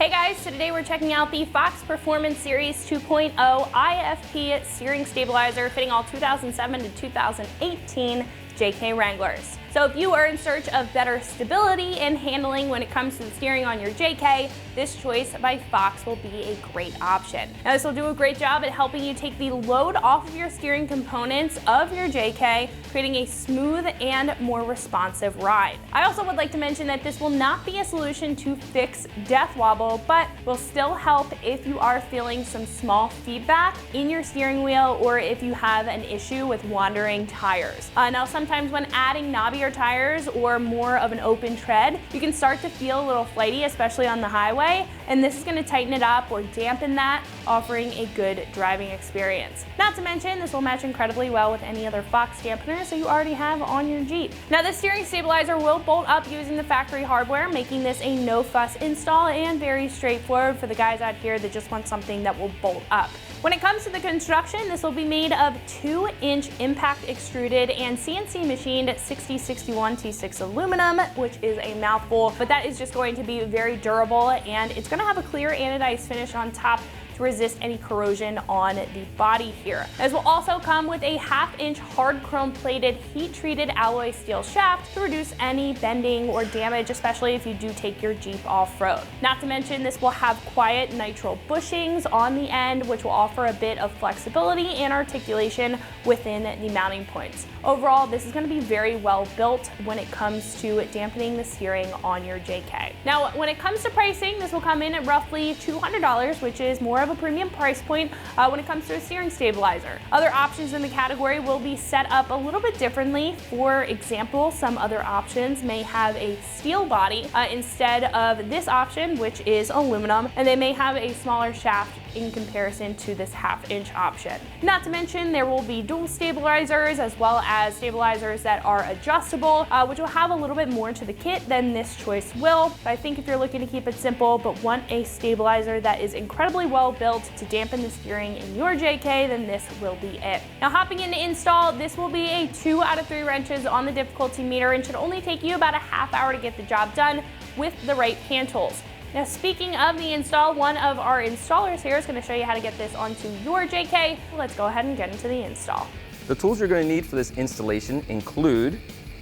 Hey guys, so today we're checking out the Fox Performance Series 2.0 IFP steering stabilizer fitting all 2007 to 2018 JK Wranglers. So if you are in search of better stability and handling when it comes to the steering on your JK, this choice by Fox will be a great option. Now this will do a great job at helping you take the load off of your steering components of your JK, creating a smooth and more responsive ride. I also would like to mention that this will not be a solution to fix death wobble, but will still help if you are feeling some small feedback in your steering wheel or if you have an issue with wandering tires. Now sometimes when adding knobbier tires or more of an open tread, you can start to feel a little flighty, especially on the highway, and this is going to tighten it up or dampen that, offering a good driving experience. Not to mention, this will match incredibly well with any other Fox dampeners that you already have on your Jeep. Now this steering stabilizer will bolt up using the factory hardware, making this a no-fuss install and very straightforward for the guys out here that just want something that will bolt up. When it comes to the construction, this will be made of 2-inch impact extruded and CNC machined 6061 T6 aluminum, which is a mouthful, but that is just going to be very durable, and it's going to have a clear anodized finish on top to resist any corrosion on the body here. This will also come with a 1/2-inch hard chrome plated heat treated alloy steel shaft to reduce any bending or damage, especially if you do take your Jeep off-road. Not to mention, this will have quiet nitrile bushings on the end, which will offer a bit of flexibility and articulation within the mounting points. Overall, this is going to be very well built when it comes to dampening the steering on your JK. Now, when it comes to pricing, this will come in at roughly $200, which is more of a premium price point when it comes to a steering stabilizer. Other options in the category will be set up a little bit differently. For example, some other options may have a steel body instead of this option, which is aluminum, and they may have a smaller shaft in comparison to this 1/2-inch option. Not to mention, there will be dual stabilizers as well as stabilizers that are adjustable, which will have a little bit more to the kit than this choice will. But I think if you're looking to keep it simple but want a stabilizer that is incredibly well built to dampen the steering in your JK, then this will be it. Now hopping into install, this will be a 2 out of 3 wrenches on the difficulty meter and should only take you about a half hour to get the job done with the right hand tools. Now speaking of the install, one of our installers here is going to show you how to get this onto your JK. Let's go ahead and get into the install. The tools you're going to need for this installation include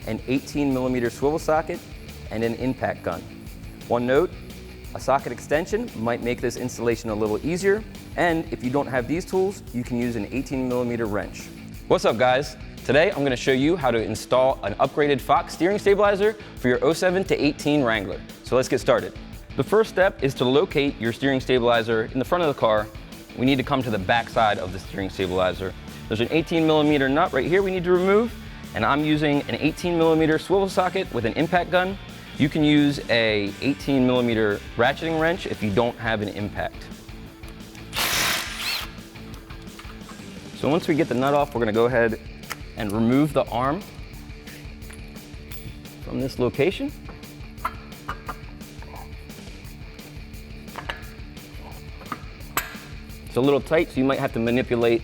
an 18mm swivel socket and an impact gun. One note, a socket extension might make this installation a little easier, and if you don't have these tools, you can use an 18mm wrench. What's up guys? Today I'm going to show you how to install an upgraded Fox steering stabilizer for your 07 to 18 Wrangler. So let's get started. The first step is to locate your steering stabilizer in the front of the car. We need to come to the back side of the steering stabilizer. There's an 18mm nut right here we need to remove, and I'm using an 18mm swivel socket with an impact gun. You can use a 18mm ratcheting wrench if you don't have an impact. So once we get the nut off, we're going to go ahead and remove the arm from this location. It's a little tight, so you might have to manipulate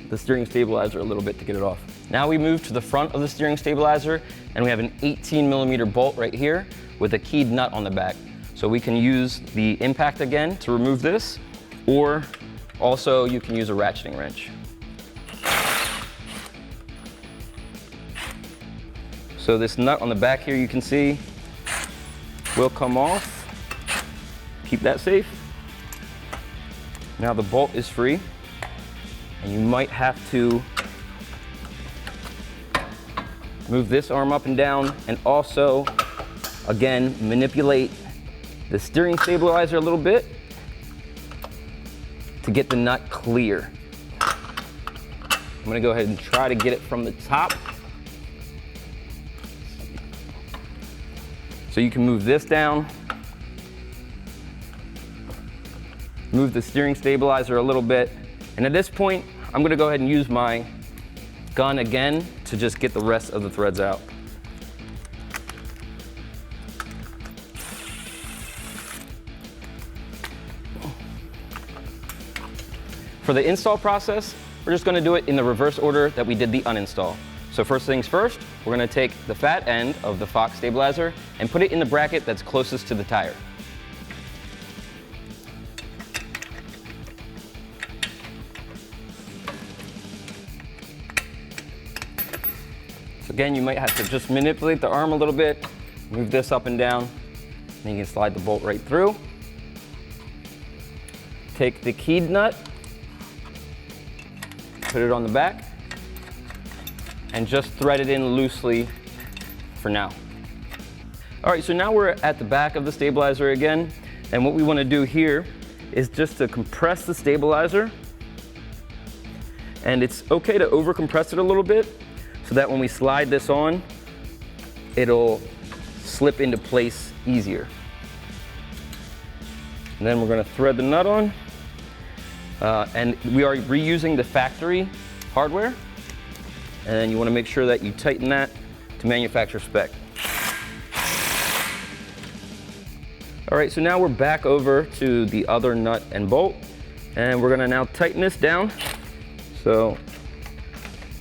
the steering stabilizer a little bit to get it off. Now we move to the front of the steering stabilizer, and we have an 18mm bolt right here with a keyed nut on the back. So we can use the impact again to remove this, or also you can use a ratcheting wrench. So this nut on the back here, you can see, will come off. Keep that safe. Now the bolt is free, and you might have to move this arm up and down, and also, again, manipulate the steering stabilizer a little bit to get the nut clear. I'm gonna go ahead and try to get it from the top. So you can move this down, move the steering stabilizer a little bit, and at this point, I'm gonna go ahead and use my gun again to just get the rest of the threads out. For the install process, we're just gonna do it in the reverse order that we did the uninstall. So first things first, we're gonna take the fat end of the Fox stabilizer and put it in the bracket that's closest to the tire. Again, you might have to just manipulate the arm a little bit, move this up and down, then you can slide the bolt right through. Take the keyed nut, put it on the back, and just thread it in loosely for now. All right, so now we're at the back of the stabilizer again, and what we want to do here is just to compress the stabilizer. And it's okay to over compress it a little bit so that when we slide this on, it'll slip into place easier. And then we're going to thread the nut on. And we are reusing the factory hardware. And then you want to make sure that you tighten that to manufacturer spec. All right, so now we're back over to the other nut and bolt, and we're gonna now tighten this down. So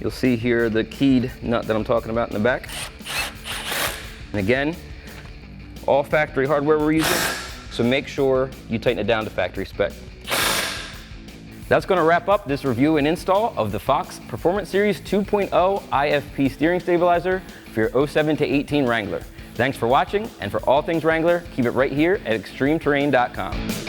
you'll see here the keyed nut that I'm talking about in the back. And again, all factory hardware we're using, so make sure you tighten it down to factory spec. That's gonna wrap up this review and install of the Fox Performance Series 2.0 IFP steering stabilizer for your 07 to 18 Wrangler. Thanks for watching, and for all things Wrangler, keep it right here at extremeterrain.com.